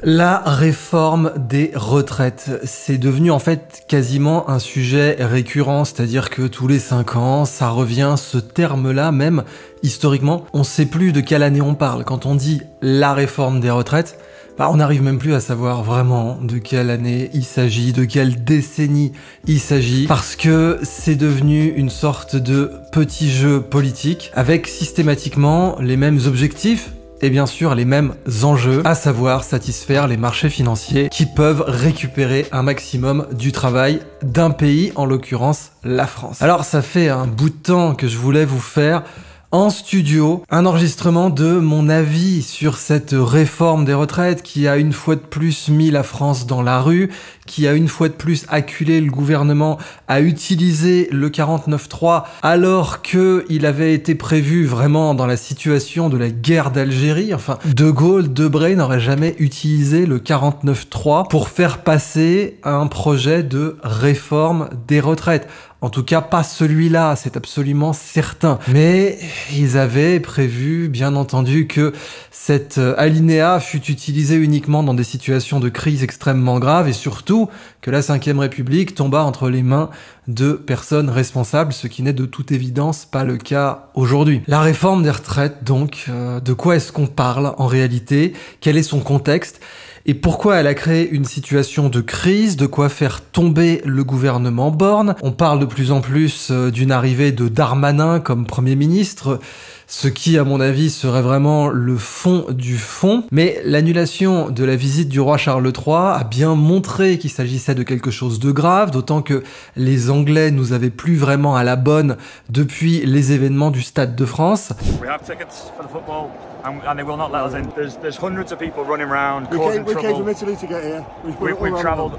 La réforme des retraites, c'est devenu en fait quasiment un sujet récurrent, c'est-à-dire que tous les 5 ans, ça revient, ce terme-là, même historiquement, on ne sait plus de quelle année on parle. Quand on dit la réforme des retraites, on n'arrive même plus à savoir vraiment de quelle année il s'agit, de quelle décennie il s'agit, parce que c'est devenu une sorte de petit jeu politique, avec systématiquement les mêmes objectifs, et bien sûr les mêmes enjeux, à savoir satisfaire les marchés financiers qui peuvent récupérer un maximum du travail d'un pays, en l'occurrence la France. Alors ça fait un bout de temps que je voulais vous faire en studio un enregistrement de mon avis sur cette réforme des retraites qui a une fois de plus mis la France dans la rue, qui a une fois de plus acculé le gouvernement à utiliser le 49.3 alors qu'il avait été prévu vraiment dans la situation de la guerre d'Algérie. Enfin, De Gaulle, Debré n'auraient jamais utilisé le 49.3 pour faire passer un projet de réforme des retraites. En tout cas, pas celui-là, c'est absolument certain. Mais ils avaient prévu, bien entendu, que cet alinéa fût utilisé uniquement dans des situations de crise extrêmement graves et surtout que la Ve République tomba entre les mains de personnes responsables, ce qui n'est de toute évidence pas le cas aujourd'hui. La réforme des retraites, donc, de quoi est-ce qu'on parle en réalité? Quel est son contexte? Et pourquoi elle a créé une situation de crise, de quoi faire tomber le gouvernement Borne. On parle de plus en plus d'une arrivée de Darmanin comme Premier ministre, ce qui, à mon avis, serait vraiment le fond du fond. Mais l'annulation de la visite du roi Charles III a bien montré qu'il s'agissait de quelque chose de grave, d'autant que les Anglais nous avaient plus vraiment à la bonne depuis les événements du Stade de France. And they will not let us in. There's hundreds of people running around, causing trouble. We came from Italy to get here. We've travelled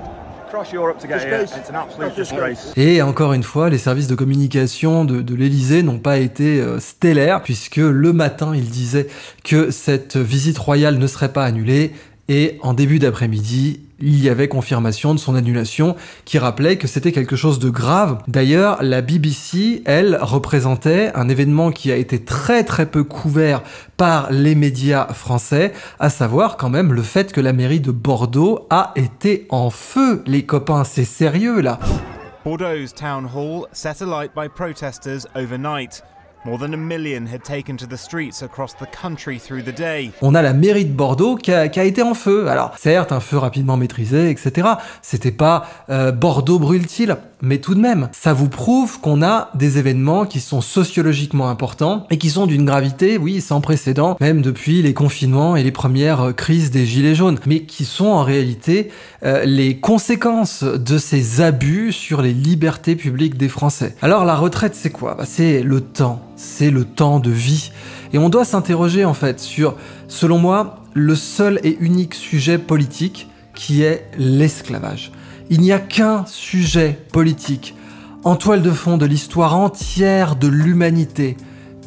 across Europe to get here. It's an absolute disgrace. Et encore une fois, les services de communication de l'Élysée n'ont pas été stellaires, puisque le matin, ils disaient que cette visite royale ne serait pas annulée, et en début d'après-midi, il y avait confirmation de son annulation qui rappelait que c'était quelque chose de grave. D'ailleurs, la BBC, elle, représentait un événement qui a été très peu couvert par les médias français, à savoir quand même le fait que la mairie de Bordeaux a été en feu, les copains, c'est sérieux là. Bordeaux's town hall set alight by protesters overnight. More than 1 million had taken to the streets across the country through the day. On a la mairie de Bordeaux qui a été en feu. Alors, certes, un feu rapidement maîtrisé, etc. C'était pas Bordeaux brûle-t-il, mais tout de même, ça vous prouve qu'on a des événements qui sont sociologiquement importants et qui sont d'une gravité, oui, sans précédent, même depuis les confinements et les premières crises des gilets jaunes, mais qui sont en réalité les conséquences de ces abus sur les libertés publiques des Français. Alors, la retraite, c'est quoi? C'est le temps. C'est le temps de vie. Et on doit s'interroger en fait sur, selon moi, le seul et unique sujet politique qui est l'esclavage. Il n'y a qu'un sujet politique en toile de fond de l'histoire entière de l'humanité,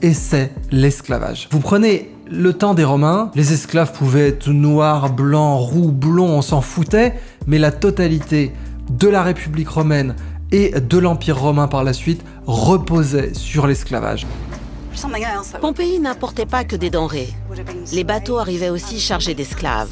et c'est l'esclavage. Vous prenez le temps des Romains, les esclaves pouvaient être noirs, blancs, roux, blonds, on s'en foutait, mais la totalité de la République romaine et de l'Empire romain par la suite reposait sur l'esclavage. Pompéi n'importait pas que des denrées. Les bateaux arrivaient aussi chargés d'esclaves.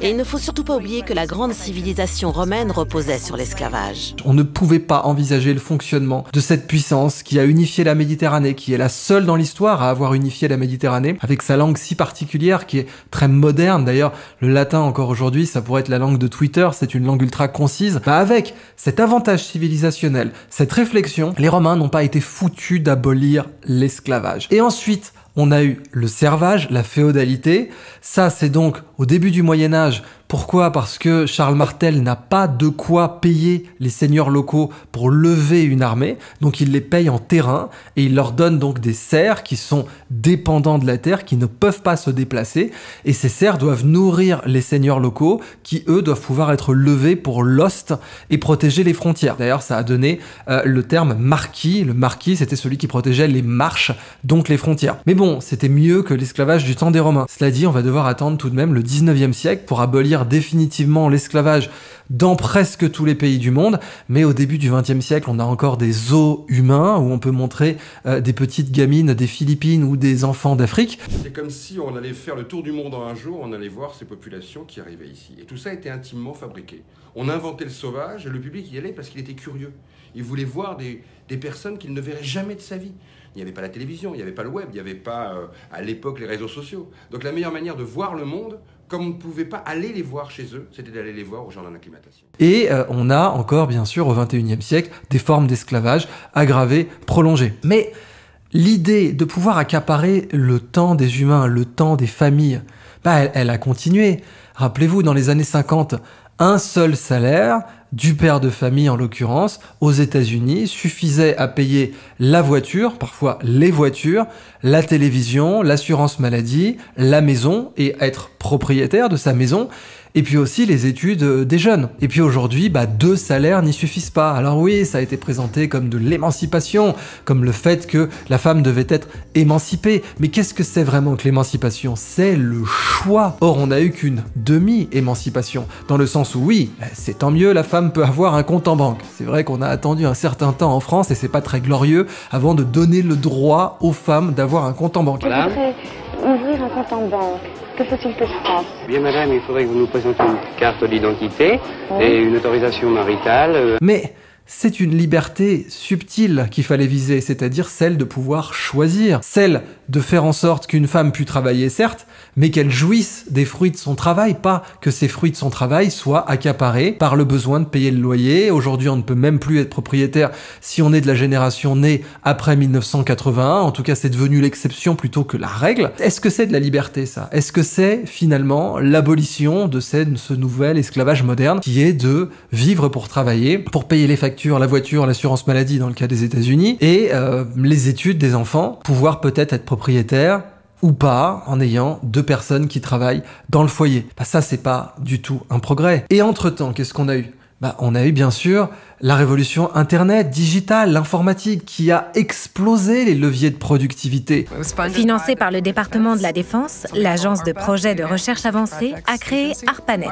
Et il ne faut surtout pas oublier que la grande civilisation romaine reposait sur l'esclavage. On ne pouvait pas envisager le fonctionnement de cette puissance qui a unifié la Méditerranée, qui est la seule dans l'histoire à avoir unifié la Méditerranée, avec sa langue si particulière qui est très moderne. D'ailleurs, le latin encore aujourd'hui, ça pourrait être la langue de Twitter, c'est une langue ultra concise. Avec cet avantage civilisationnel, cette réflexion, les Romains n'ont pas été foutus d'abolir l'esclavage. Et ensuite, on a eu le servage, la féodalité. Ça, c'est donc au début du Moyen-Âge. Pourquoi? Parce que Charles Martel n'a pas de quoi payer les seigneurs locaux pour lever une armée, donc il les paye en terrain et il leur donne donc des serfs qui sont dépendants de la terre, qui ne peuvent pas se déplacer, et ces serfs doivent nourrir les seigneurs locaux qui, eux, doivent pouvoir être levés pour l'ost et protéger les frontières. D'ailleurs, ça a donné le terme marquis. Le marquis, c'était celui qui protégeait les marches, donc les frontières. Mais bon, c'était mieux que l'esclavage du temps des Romains. Cela dit, on va devoir attendre tout de même le 19e siècle pour abolir abolir définitivement l'esclavage dans presque tous les pays du monde, mais au début du XXe siècle, on a encore des zoos humains où on peut montrer des petites gamines des Philippines ou des enfants d'Afrique. C'est comme si on allait faire le tour du monde en un jour, on allait voir ces populations qui arrivaient ici. Et tout ça était intimement fabriqué. On inventait le sauvage et le public y allait parce qu'il était curieux. Il voulait voir des personnes qu'il ne verrait jamais de sa vie. Il n'y avait pas la télévision, il n'y avait pas le web, il n'y avait pas à l'époque les réseaux sociaux. Donc la meilleure manière de voir le monde, comme on ne pouvait pas aller les voir chez eux, c'était d'aller les voir au jardin d'acclimatation. Et on a encore, bien sûr, au XXIe siècle, des formes d'esclavage aggravées, prolongées. Mais l'idée de pouvoir accaparer le temps des humains, le temps des familles, elle a continué. Rappelez-vous, dans les années 50, un seul salaire du père de famille en l'occurrence, aux États-Unis, suffisait à payer la voiture, parfois les voitures, la télévision, l'assurance maladie, la maison et être propriétaire de sa maison. Et puis aussi les études des jeunes. Et puis aujourd'hui, 2 salaires n'y suffisent pas. Alors oui, ça a été présenté comme de l'émancipation, comme le fait que la femme devait être émancipée. Mais qu'est-ce que c'est vraiment que l'émancipation? C'est le choix. Or, on n'a eu qu'une demi-émancipation. Dans le sens où oui, c'est tant mieux, la femme peut avoir un compte en banque. C'est vrai qu'on a attendu un certain temps en France, et c'est pas très glorieux, avant de donner le droit aux femmes d'avoir un compte en banque. Je voudrais ouvrir un compte en banque. Que faut-il que je fasse? Bien madame, il faudrait que vous nous présentiez une carte d'identité et une autorisation maritale. Mais c'est une liberté subtile qu'il fallait viser, c'est-à-dire celle de pouvoir choisir, celle de faire en sorte qu'une femme puisse travailler, certes, mais qu'elle jouisse des fruits de son travail, pas que ces fruits de son travail soient accaparés par le besoin de payer le loyer. Aujourd'hui, on ne peut même plus être propriétaire si on est de la génération née après 1981. En tout cas, c'est devenu l'exception plutôt que la règle. Est-ce que c'est de la liberté, ça? Est-ce que c'est finalement l'abolition de ce nouvel esclavage moderne qui est de vivre pour travailler, pour payer les factures, la voiture, l'assurance maladie dans le cas des États-Unis, et les études des enfants, pouvoir peut-être être propriétaire ou pas, en ayant 2 personnes qui travaillent dans le foyer. Ça, c'est pas du tout un progrès. Et entre-temps, qu'est-ce qu'on a eu? On a eu bien sûr la révolution Internet, digitale, l'informatique qui a explosé les leviers de productivité. Financé par le département de la Défense, l'agence de projet de recherche avancée a créé ARPANET,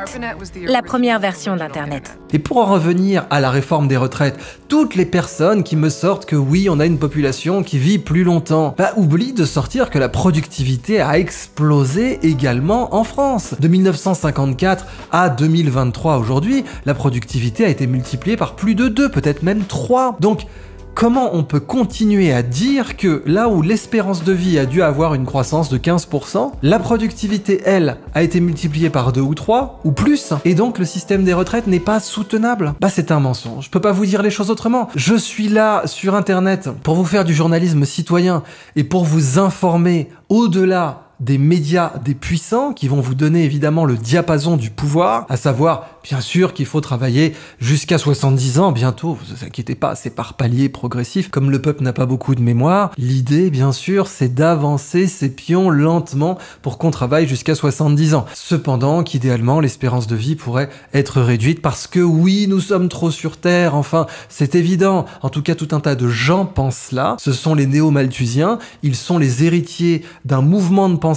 la première version d'Internet. Et pour en revenir à la réforme des retraites, toutes les personnes qui me sortent que oui, on a une population qui vit plus longtemps, oublient de sortir que la productivité a explosé également en France. De 1954 à 2023 aujourd'hui, la productivité a été multipliée par plus de 2, peut-être même 3. Donc, comment on peut continuer à dire que là où l'espérance de vie a dû avoir une croissance de 15%, la productivité, elle, a été multipliée par 2 ou 3, ou plus, et donc le système des retraites n'est pas soutenable? C'est un mensonge. Je peux pas vous dire les choses autrement. Je suis là, sur Internet, pour vous faire du journalisme citoyen, et pour vous informer au-delà des médias, des puissants, qui vont vous donner évidemment le diapason du pouvoir, à savoir, bien sûr, qu'il faut travailler jusqu'à 70 ans, bientôt, vous inquiétez pas, c'est par palier progressif, comme le peuple n'a pas beaucoup de mémoire, l'idée, bien sûr, c'est d'avancer ces pions lentement pour qu'on travaille jusqu'à 70 ans. Cependant, qu'idéalement, l'espérance de vie pourrait être réduite parce que oui, nous sommes trop sur Terre, enfin, c'est évident. En tout cas, tout un tas de gens pensent cela. Ce sont les néo-malthusiens, ils sont les héritiers d'un mouvement de pensée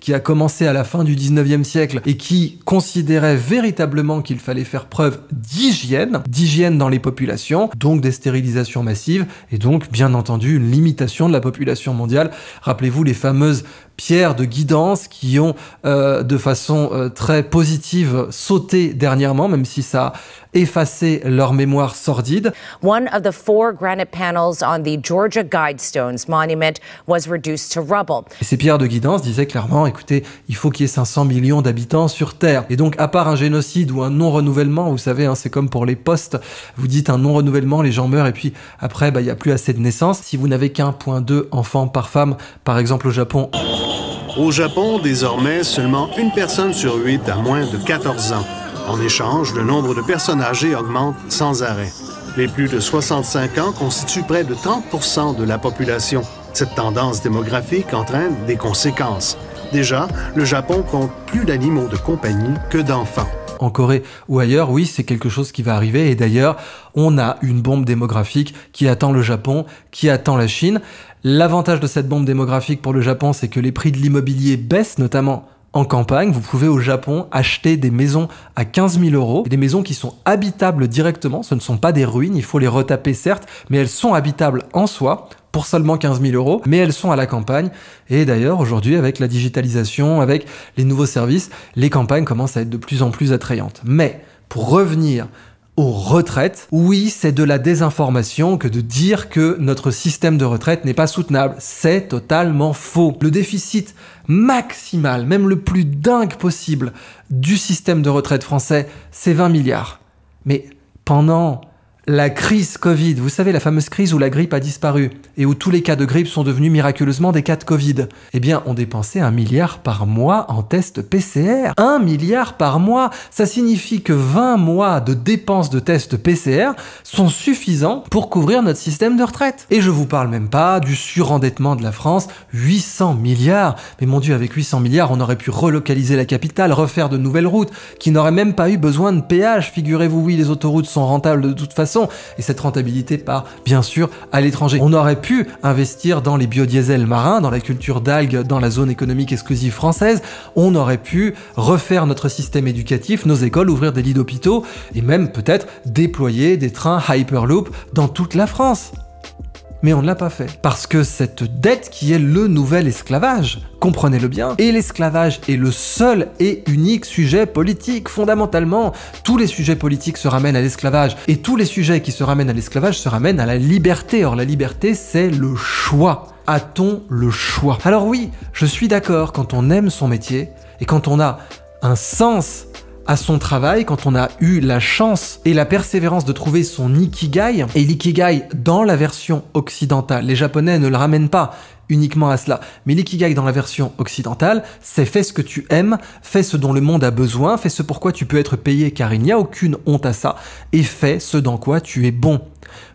qui a commencé à la fin du 19e siècle et qui considérait véritablement qu'il fallait faire preuve d'hygiène dans les populations, donc des stérilisations massives et donc bien entendu une limitation de la population mondiale. Rappelez-vous les fameuses pierres de guidance qui ont de façon très positive sauté dernièrement, même si ça a effacé leur mémoire sordide. One of the 4 granite panels on the Georgia Guidestones monument was reduced to rubble. Et ces pierres de guidance disaient clairement, écoutez, il faut qu'il y ait 500 millions d'habitants sur Terre. Et donc, à part un génocide ou un non-renouvellement, vous savez, c'est comme pour les postes, vous dites un non-renouvellement, les gens meurent et puis après, il n'y a plus assez de naissances. Si vous n'avez qu'1,2 enfants par femme, par exemple au Japon. Au Japon, désormais, seulement 1 personne sur 8 a moins de 14 ans. En échange, le nombre de personnes âgées augmente sans arrêt. Les plus de 65 ans constituent près de 30% de la population. Cette tendance démographique entraîne des conséquences. Déjà, le Japon compte plus d'animaux de compagnie que d'enfants. En Corée ou ailleurs, oui, c'est quelque chose qui va arriver. Et d'ailleurs, on a une bombe démographique qui attend le Japon, qui attend la Chine. L'avantage de cette bombe démographique pour le Japon, c'est que les prix de l'immobilier baissent, notamment en campagne, vous pouvez au Japon acheter des maisons à 15 000 €, des maisons qui sont habitables directement, ce ne sont pas des ruines, il faut les retaper certes, mais elles sont habitables en soi, pour seulement 15 000 €, mais elles sont à la campagne. Et d'ailleurs, aujourd'hui, avec la digitalisation, avec les nouveaux services, les campagnes commencent à être de plus en plus attrayantes. Mais, pour revenir aux retraites, oui, c'est de la désinformation que de dire que notre système de retraite n'est pas soutenable. C'est totalement faux. Le déficit maximal, même le plus dingue possible, du système de retraite français, c'est 20 milliards. Mais pendant la crise Covid, vous savez, la fameuse crise où la grippe a disparu et où tous les cas de grippe sont devenus miraculeusement des cas de Covid, eh bien, on dépensait 1 milliard par mois en tests PCR. 1 milliard par mois, ça signifie que 20 mois de dépenses de tests PCR sont suffisants pour couvrir notre système de retraite. Et je vous parle même pas du surendettement de la France, 800 milliards. Mais mon Dieu, avec 800 milliards, on aurait pu relocaliser la capitale, refaire de nouvelles routes, qui n'auraient même pas eu besoin de péage. Figurez-vous, oui, les autoroutes sont rentables de toute façon. Et cette rentabilité part, bien sûr, à l'étranger. On aurait pu investir dans les biodiesels marins, dans la culture d'algues, dans la zone économique exclusive française. On aurait pu refaire notre système éducatif, nos écoles, ouvrir des lits d'hôpitaux et même peut-être déployer des trains Hyperloop dans toute la France. Mais on ne l'a pas fait. Parce que cette dette qui est le nouvel esclavage, comprenez-le bien, et l'esclavage est le seul et unique sujet politique. Fondamentalement, tous les sujets politiques se ramènent à l'esclavage, et tous les sujets qui se ramènent à l'esclavage se ramènent à la liberté. Or, la liberté, c'est le choix. A-t-on le choix? Alors oui, je suis d'accord, quand on aime son métier, et quand on a un sens à son travail, quand on a eu la chance et la persévérance de trouver son ikigai, et l'ikigai dans la version occidentale, les Japonais ne le ramènent pas uniquement à cela, mais l'ikigai dans la version occidentale, c'est fais ce que tu aimes, fais ce dont le monde a besoin, fais ce pourquoi tu peux être payé car il n'y a aucune honte à ça, et fais ce dans quoi tu es bon.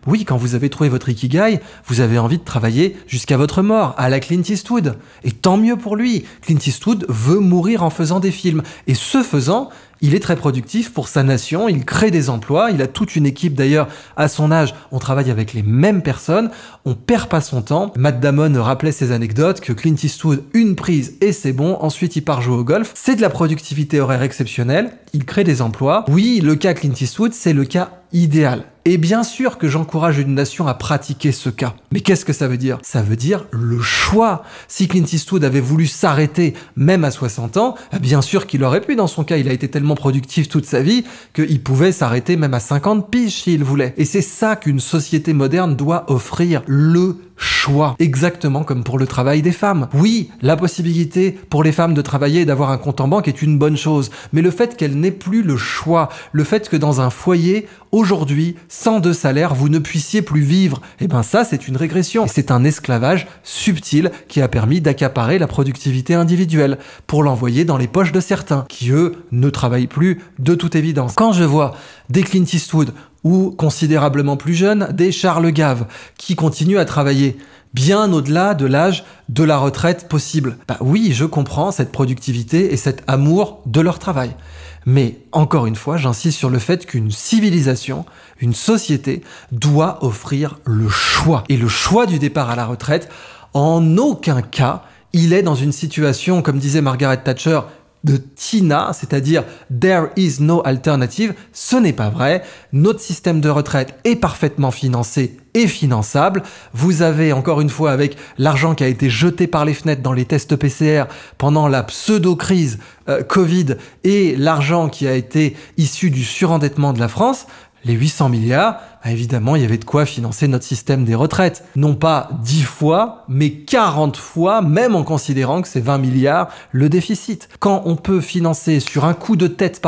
Oui, quand vous avez trouvé votre ikigai, vous avez envie de travailler jusqu'à votre mort, à la Clint Eastwood. Et tant mieux pour lui. Clint Eastwood veut mourir en faisant des films. Et ce faisant, il est très productif pour sa nation, il crée des emplois, il a toute une équipe d'ailleurs. À son âge, on travaille avec les mêmes personnes, on perd pas son temps. Matt Damon rappelait ses anecdotes que Clint Eastwood, une prise et c'est bon, ensuite il part jouer au golf. C'est de la productivité horaire exceptionnelle, il crée des emplois. Oui, le cas Clint Eastwood, c'est le cas idéal. Et bien sûr que j'encourage une nation à pratiquer ce cas. Mais qu'est-ce que ça veut dire? Ça veut dire le choix. Si Clint Eastwood avait voulu s'arrêter même à 60 ans, bien sûr qu'il aurait pu. Dans son cas, il a été tellement productif toute sa vie qu'il pouvait s'arrêter même à 50 piges s'il voulait. Et c'est ça qu'une société moderne doit offrir, le choix. Exactement comme pour le travail des femmes. Oui, la possibilité pour les femmes de travailler et d'avoir un compte en banque est une bonne chose, mais le fait qu'elles n'aient plus le choix, le fait que dans un foyer, aujourd'hui, sans de salaire, vous ne puissiez plus vivre, eh ben ça, c'est une régression. Et c'est un esclavage subtil qui a permis d'accaparer la productivité individuelle pour l'envoyer dans les poches de certains, qui eux ne travaillent plus de toute évidence. Quand je vois des Clint Eastwood ou considérablement plus jeunes, des Charles Gave, qui continuent à travailler bien au-delà de l'âge de la retraite possible. Bah oui, je comprends cette productivité et cet amour de leur travail. Mais encore une fois, j'insiste sur le fait qu'une civilisation, une société, doit offrir le choix. Et le choix du départ à la retraite, en aucun cas, il est dans une situation, comme disait Margaret Thatcher, de Tina, c'est-à-dire « there is no alternative », ce n'est pas vrai. Notre système de retraite est parfaitement financé et finançable. Vous avez, encore une fois, avec l'argent qui a été jeté par les fenêtres dans les tests PCR pendant la pseudo-crise Covid et l'argent qui a été issu du surendettement de la France, les 800 milliards, bah évidemment, il y avait de quoi financer notre système des retraites. Non pas 10 fois, mais 40 fois, même en considérant que c'est 20 milliards le déficit. Quand on peut financer sur un coup de dette,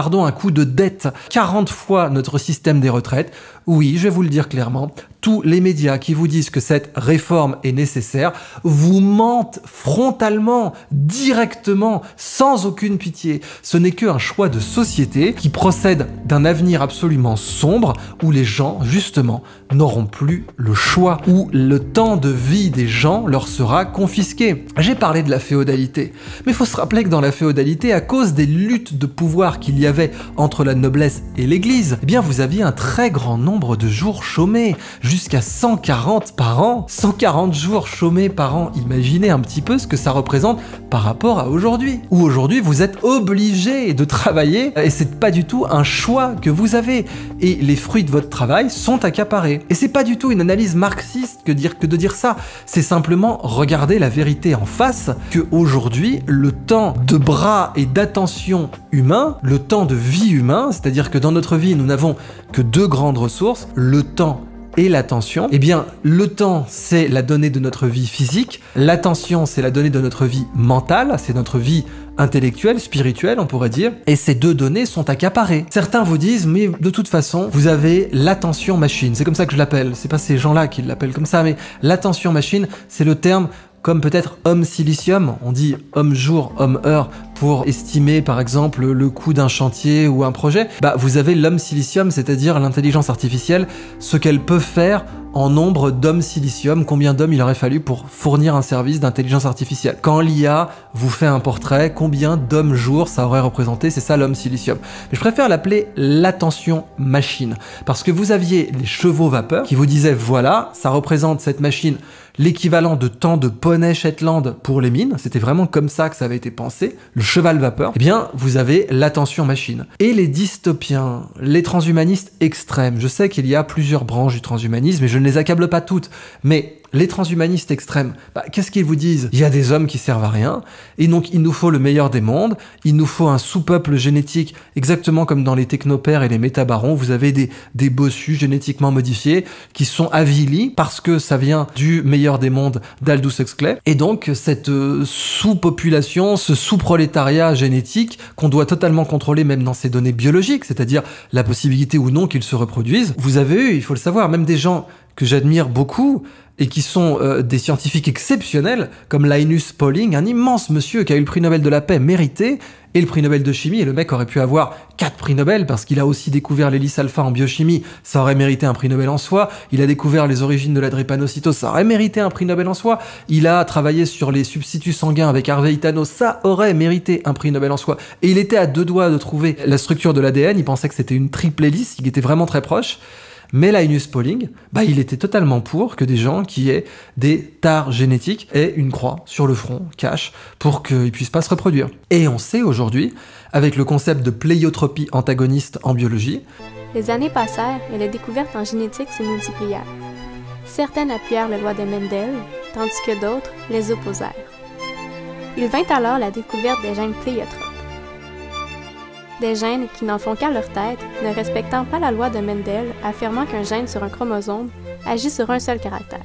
40 fois notre système des retraites, oui, je vais vous le dire clairement, tous les médias qui vous disent que cette réforme est nécessaire vous mentent frontalement, directement, sans aucune pitié. Ce n'est qu'un choix de société qui procède d'un avenir absolument sombre où les gens, juste justement, n'auront plus le choix, où le temps de vie des gens leur sera confisqué. J'ai parlé de la féodalité, mais il faut se rappeler que dans la féodalité, à cause des luttes de pouvoir qu'il y avait entre la noblesse et l'église, eh bien vous aviez un très grand nombre de jours chômés, jusqu'à 140 par an. 140 jours chômés par an, imaginez un petit peu ce que ça représente par rapport à aujourd'hui, où aujourd'hui vous êtes obligé de travailler et c'est pas du tout un choix que vous avez, et les fruits de votre travail sont accaparés. Et c'est pas du tout une analyse marxiste que de dire ça, c'est simplement regarder la vérité en face, que aujourd'hui le temps de bras et d'attention humain, le temps de vie humain, c'est-à-dire que dans notre vie nous n'avons que deux grandes ressources, le temps et l'attention. Eh bien, le temps, c'est la donnée de notre vie physique, l'attention, c'est la donnée de notre vie mentale, c'est notre vie intellectuelle, spirituelle, on pourrait dire, et ces deux données sont accaparées. Certains vous disent, mais de toute façon, vous avez l'attention machine, c'est comme ça que je l'appelle, c'est pas ces gens-là qui l'appellent comme ça, mais l'attention machine, c'est le terme comme peut-être homme silicium, on dit homme jour, homme heure, pour estimer par exemple le coût d'un chantier ou un projet, bah vous avez l'homme silicium, c'est-à-dire l'intelligence artificielle, ce qu'elle peut faire en nombre d'hommes silicium, combien d'hommes il aurait fallu pour fournir un service d'intelligence artificielle. Quand l'IA vous fait un portrait, combien d'hommes jours ça aurait représenté, c'est ça l'homme silicium. Mais je préfère l'appeler l'attention machine, parce que vous aviez les chevaux vapeur qui vous disaient voilà, ça représente cette machine l'équivalent de temps de poney Shetland pour les mines, c'était vraiment comme ça que ça avait été pensé, le cheval vapeur, eh bien vous avez l'attention machine. Et les dystopiens, les transhumanistes extrêmes, je sais qu'il y a plusieurs branches du transhumanisme et je ne les accable pas toutes, mais les transhumanistes extrêmes, qu'est-ce qu'ils vous disent? Il y a des hommes qui servent à rien, et donc il nous faut le meilleur des mondes, il nous faut un sous-peuple génétique, exactement comme dans les technopères et les métabarons, vous avez des bossus génétiquement modifiés qui sont avilis parce que ça vient du meilleur des mondes d'Aldous Huxley, et donc cette sous-population, ce sous-prolétariat génétique qu'on doit totalement contrôler même dans ses données biologiques, c'est-à-dire la possibilité ou non qu'ils se reproduisent. Vous avez eu, il faut le savoir, même des gens que j'admire beaucoup, et qui sont des scientifiques exceptionnels, comme Linus Pauling, un immense monsieur qui a eu le prix Nobel de la paix mérité, et le prix Nobel de chimie, et le mec aurait pu avoir 4 prix Nobel, parce qu'il a aussi découvert l'hélice alpha en biochimie, ça aurait mérité un prix Nobel en soi, il a découvert les origines de la drépanocytose, ça aurait mérité un prix Nobel en soi, il a travaillé sur les substituts sanguins avec Harvey Itano, ça aurait mérité un prix Nobel en soi, et il était à deux doigts de trouver la structure de l'ADN, il pensait que c'était une triple hélice, il était vraiment très proche. Mais Linus Pauling, il était totalement pour que des gens qui aient des tares génétiques aient une croix sur le front, cache, pour qu'ils puissent pas se reproduire. Et on sait aujourd'hui, avec le concept de pléiotropie antagoniste en biologie, les années passèrent et les découvertes en génétique se multiplièrent. Certaines appuyèrent la loi de Mendel, tandis que d'autres les opposèrent. Il vint alors la découverte des gènes pléiotropes. Des gènes qui n'en font qu'à leur tête, ne respectant pas la loi de Mendel, affirmant qu'un gène sur un chromosome agit sur un seul caractère.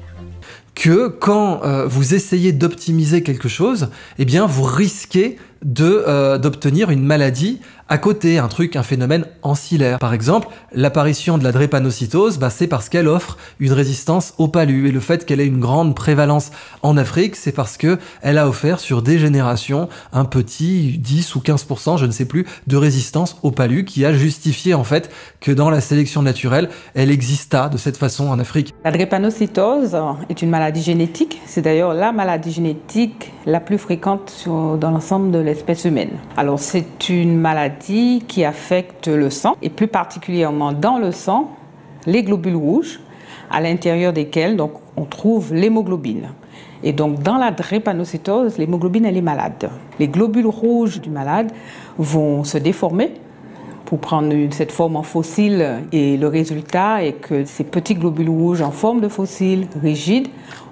Que quand vous essayez d'optimiser quelque chose, eh bien vous risquez d'obtenir une maladie à côté, un phénomène ancillaire. Par exemple, l'apparition de la drépanocytose, c'est parce qu'elle offre une résistance au palu. Et le fait qu'elle ait une grande prévalence en Afrique, c'est parce que elle a offert sur des générations un petit 10 ou 15%, je ne sais plus, de résistance au palu qui a justifié en fait que dans la sélection naturelle, elle exista de cette façon en Afrique. La drépanocytose est une maladie génétique. C'est d'ailleurs la maladie génétique la plus fréquente dans l'ensemble de l'espèce humaine. Alors c'est une maladie qui affecte le sang, et plus particulièrement dans le sang, les globules rouges, à l'intérieur desquels donc, on trouve l'hémoglobine. Et donc dans la drépanocytose, l'hémoglobine elle est malade. Les globules rouges du malade vont se déformer pour prendre cette forme en fossile, et le résultat est que ces petits globules rouges en forme de fossile, rigides,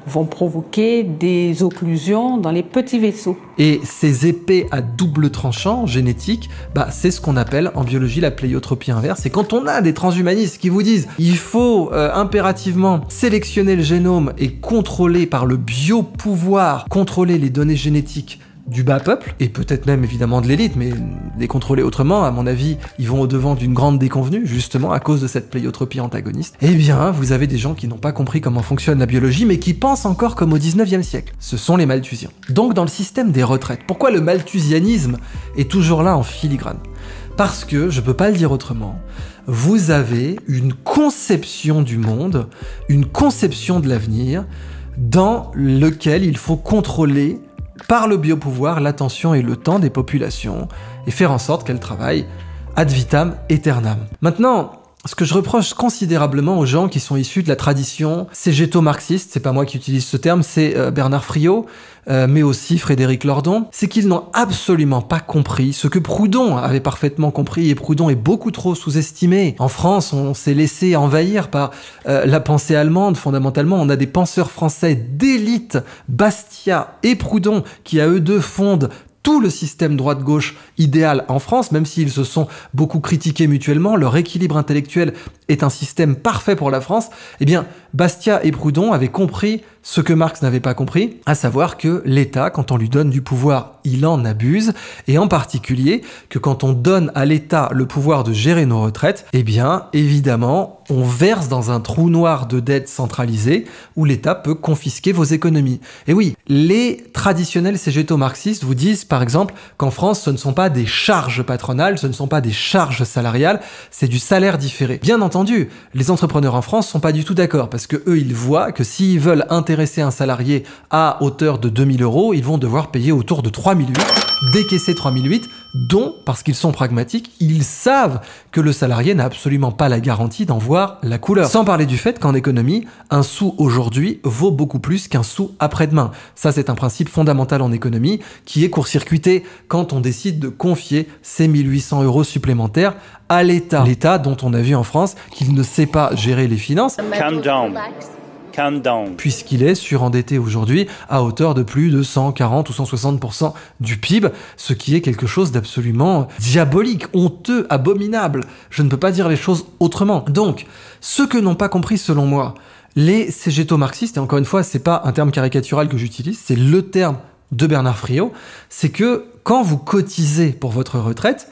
vont provoquer des occlusions dans les petits vaisseaux. Et ces épées à double tranchant génétique, c'est ce qu'on appelle en biologie la pléiotropie inverse. Et quand on a des transhumanistes qui vous disent il faut impérativement sélectionner le génome et contrôler par le biopouvoir, contrôler les données génétiques du bas peuple, et peut-être même évidemment de l'élite, mais les contrôler autrement, à mon avis, ils vont au-devant d'une grande déconvenue, justement à cause de cette pléiotropie antagoniste. Eh bien, vous avez des gens qui n'ont pas compris comment fonctionne la biologie, mais qui pensent encore comme au 19e siècle. Ce sont les malthusiens. Donc dans le système des retraites, pourquoi le malthusianisme est toujours là en filigrane ? Parce que, je peux pas le dire autrement, vous avez une conception du monde, une conception de l'avenir, dans lequel il faut contrôler par le biopouvoir l'attention et le temps des populations et faire en sorte qu'elles travaillent ad vitam aeternam. Maintenant, ce que je reproche considérablement aux gens qui sont issus de la tradition cégéto-marxiste, c'est pas moi qui utilise ce terme, c'est Bernard Friot, mais aussi Frédéric Lordon, c'est qu'ils n'ont absolument pas compris ce que Proudhon avait parfaitement compris, et Proudhon est beaucoup trop sous-estimé. En France, on s'est laissé envahir par la pensée allemande, fondamentalement. On a des penseurs français d'élite, Bastiat et Proudhon, qui à eux deux fondent tout le système droite-gauche idéal en France, même s'ils se sont beaucoup critiqués mutuellement, leur équilibre intellectuel est un système parfait pour la France. Eh bien, Bastiat et Proudhon avaient compris ce que Marx n'avait pas compris, à savoir que l'État, quand on lui donne du pouvoir, il en abuse, et en particulier que quand on donne à l'État le pouvoir de gérer nos retraites, eh bien, évidemment, on verse dans un trou noir de dette centralisée où l'État peut confisquer vos économies. Et oui, les traditionnels cégéto-marxistes vous disent, par exemple, qu'en France, ce ne sont pas des charges patronales, ce ne sont pas des charges salariales, c'est du salaire différé. Bien entendu, les entrepreneurs en France sont pas du tout d'accord, parce que eux, ils voient que s'ils veulent intéresser un salarié à hauteur de 2000 €, ils vont devoir payer autour de 3008, décaisser 3008, dont, parce qu'ils sont pragmatiques, ils savent que le salarié n'a absolument pas la garantie d'en voir la couleur. Sans parler du fait qu'en économie, un sou aujourd'hui vaut beaucoup plus qu'un sou après-demain. Ça, c'est un principe fondamental en économie qui est court-circuité quand on décide de confier ces 1800 € supplémentaires à l'État. L'État dont on a vu en France qu'il ne sait pas gérer les finances. Calm down. Puisqu'il est surendetté aujourd'hui à hauteur de plus de 140 ou 160% du PIB, ce qui est quelque chose d'absolument diabolique, honteux, abominable. Je ne peux pas dire les choses autrement. Donc, ce que n'ont pas compris selon moi les cégéto-marxistes, et encore une fois, c'est pas un terme caricatural que j'utilise, c'est le terme de Bernard Friot, c'est que quand vous cotisez pour votre retraite,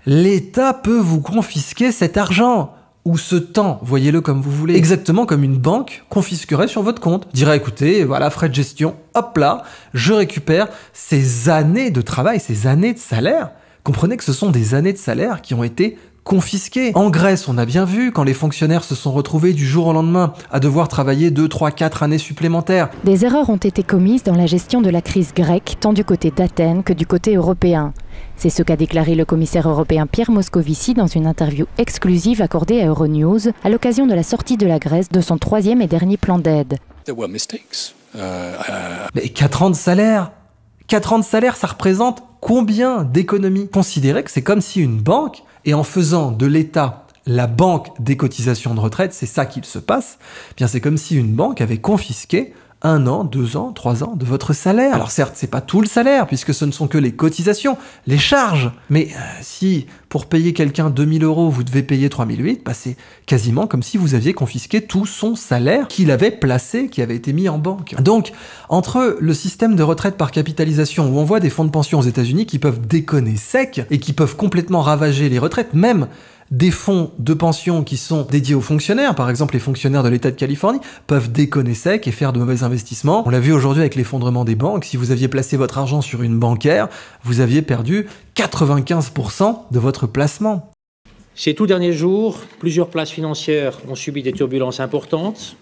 l'État peut vous confisquer cet argent ou ce temps, voyez-le comme vous voulez, exactement comme une banque confisquerait sur votre compte. Dirait, écoutez, voilà, frais de gestion, hop là, je récupère ces années de travail, ces années de salaire. Comprenez que ce sont des années de salaire qui ont été confisquées. En Grèce, on a bien vu, quand les fonctionnaires se sont retrouvés du jour au lendemain à devoir travailler 2, 3, 4 années supplémentaires. Des erreurs ont été commises dans la gestion de la crise grecque, tant du côté d'Athènes que du côté européen. C'est ce qu'a déclaré le commissaire européen Pierre Moscovici dans une interview exclusive accordée à Euronews à l'occasion de la sortie de la Grèce de son 3e et dernier plan d'aide. Mais 4 ans de salaire 4 ans de salaire, ça représente combien d'économies? Considérez que c'est comme si une banque, et en faisant de l'État la banque des cotisations de retraite, c'est ça qu'il se passe, eh bien c'est comme si une banque avait confisqué 1 an, 2 ans, 3 ans de votre salaire. Alors certes, c'est pas tout le salaire, puisque ce ne sont que les cotisations, les charges. Mais si, pour payer quelqu'un 2000 €, vous devez payer 3008, bah c'est quasiment comme si vous aviez confisqué tout son salaire qu'il avait placé, qui avait été mis en banque. Donc, entre le système de retraite par capitalisation, où on voit des fonds de pension aux États-Unis qui peuvent déconner sec, et qui peuvent complètement ravager les retraites, même des fonds de pension qui sont dédiés aux fonctionnaires, par exemple les fonctionnaires de l'État de Californie, peuvent déconner sec et faire de mauvais investissements. On l'a vu aujourd'hui avec l'effondrement des banques, si vous aviez placé votre argent sur une bancaire, vous aviez perdu 95% de votre placement. Ces tout derniers jours, plusieurs places financières ont subi des turbulences importantes.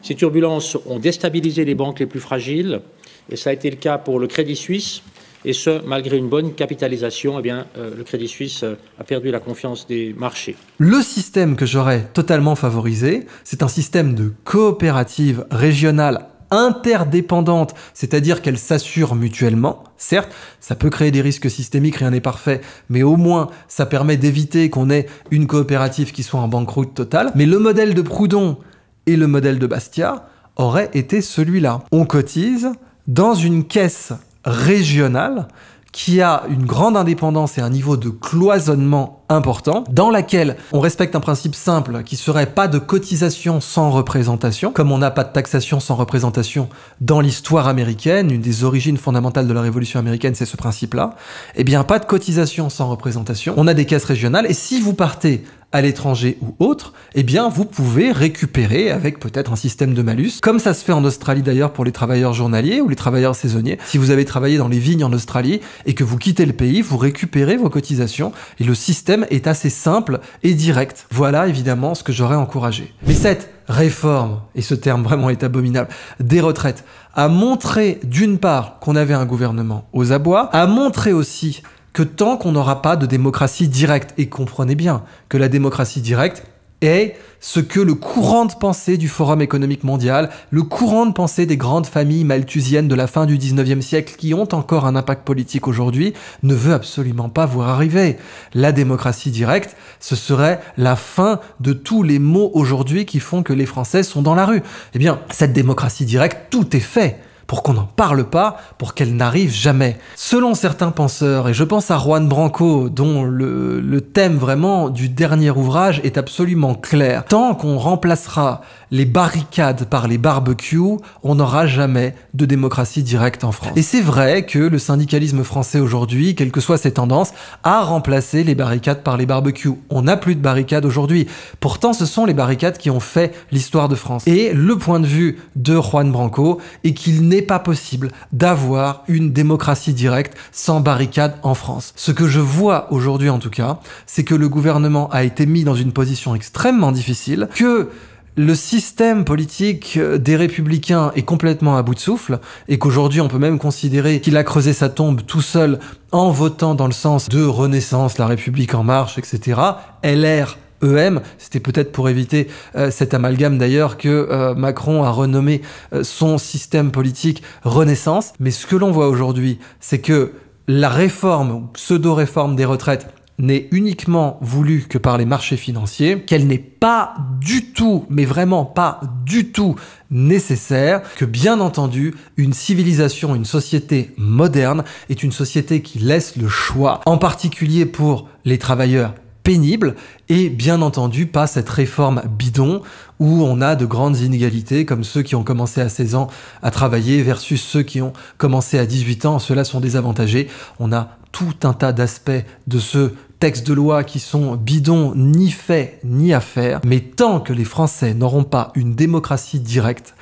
Ces turbulences ont déstabilisé les banques les plus fragiles, et ça a été le cas pour le Crédit Suisse. Et ce, malgré une bonne capitalisation, eh bien, le Crédit Suisse a perdu la confiance des marchés. Le système que j'aurais totalement favorisé, c'est un système de coopérative régionale interdépendantes, c'est-à-dire qu'elles s'assurent mutuellement. Certes, ça peut créer des risques systémiques, rien n'est parfait, mais au moins, ça permet d'éviter qu'on ait une coopérative qui soit en banqueroute totale. Mais le modèle de Proudhon et le modèle de Bastiat auraient été celui-là. On cotise dans une caisse régionale qui a une grande indépendance et un niveau de cloisonnement important, dans laquelle on respecte un principe simple qui serait pas de cotisation sans représentation, comme on n'a pas de taxation sans représentation dans l'histoire américaine, une des origines fondamentales de la Révolution américaine, c'est ce principe-là. Eh bien, pas de cotisation sans représentation, on a des caisses régionales, et si vous partez à l'étranger ou autre, eh bien vous pouvez récupérer avec peut-être un système de malus, comme ça se fait en Australie d'ailleurs pour les travailleurs journaliers ou les travailleurs saisonniers. Si vous avez travaillé dans les vignes en Australie et que vous quittez le pays, vous récupérez vos cotisations et le système est assez simple et direct. Voilà évidemment ce que j'aurais encouragé. Mais cette réforme, et ce terme vraiment est abominable, des retraites, a montré d'une part qu'on avait un gouvernement aux abois, a montré aussi que tant qu'on n'aura pas de démocratie directe, et comprenez bien que la démocratie directe est ce que le courant de pensée du Forum économique mondial, le courant de pensée des grandes familles malthusiennes de la fin du 19e siècle qui ont encore un impact politique aujourd'hui, ne veut absolument pas voir arriver. La démocratie directe, ce serait la fin de tous les maux aujourd'hui qui font que les Français sont dans la rue. Eh bien, cette démocratie directe, tout est fait pour qu'on n'en parle pas, pour qu'elle n'arrive jamais. Selon certains penseurs, et je pense à Juan Branco, dont le thème vraiment du dernier ouvrage est absolument clair, tant qu'on remplacera les barricades par les barbecues, on n'aura jamais de démocratie directe en France. Et c'est vrai que le syndicalisme français aujourd'hui, quelles que soient ses tendances, a remplacé les barricades par les barbecues. On n'a plus de barricades aujourd'hui. Pourtant, ce sont les barricades qui ont fait l'histoire de France. Et le point de vue de Juan Branco est qu'il n'est pas possible d'avoir une démocratie directe sans barricade en France. Ce que je vois aujourd'hui en tout cas, c'est que le gouvernement a été mis dans une position extrêmement difficile, que le système politique des Républicains est complètement à bout de souffle et qu'aujourd'hui on peut même considérer qu'il a creusé sa tombe tout seul en votant dans le sens de Renaissance, La République en marche, etc. LR, EM, c'était peut-être pour éviter cet amalgame d'ailleurs que Macron a renommé son système politique Renaissance. Mais ce que l'on voit aujourd'hui, c'est que la réforme, ou pseudo-réforme des retraites, n'est uniquement voulue que par les marchés financiers, qu'elle n'est pas du tout, mais vraiment pas du tout nécessaire, que bien entendu, une civilisation, une société moderne est une société qui laisse le choix, en particulier pour les travailleurs pénibles, et bien entendu pas cette réforme bidon où on a de grandes inégalités comme ceux qui ont commencé à 16 ans à travailler versus ceux qui ont commencé à 18 ans, ceux-là sont désavantagés. On a tout un tas d'aspects de ce texte de loi qui sont bidons, ni faits ni à faire, mais tant que les Français n'auront pas une démocratie directe,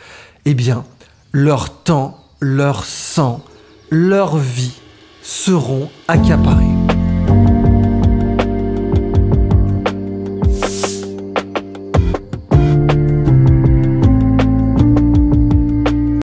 eh bien leur temps, leur sang, leur vie seront accaparés.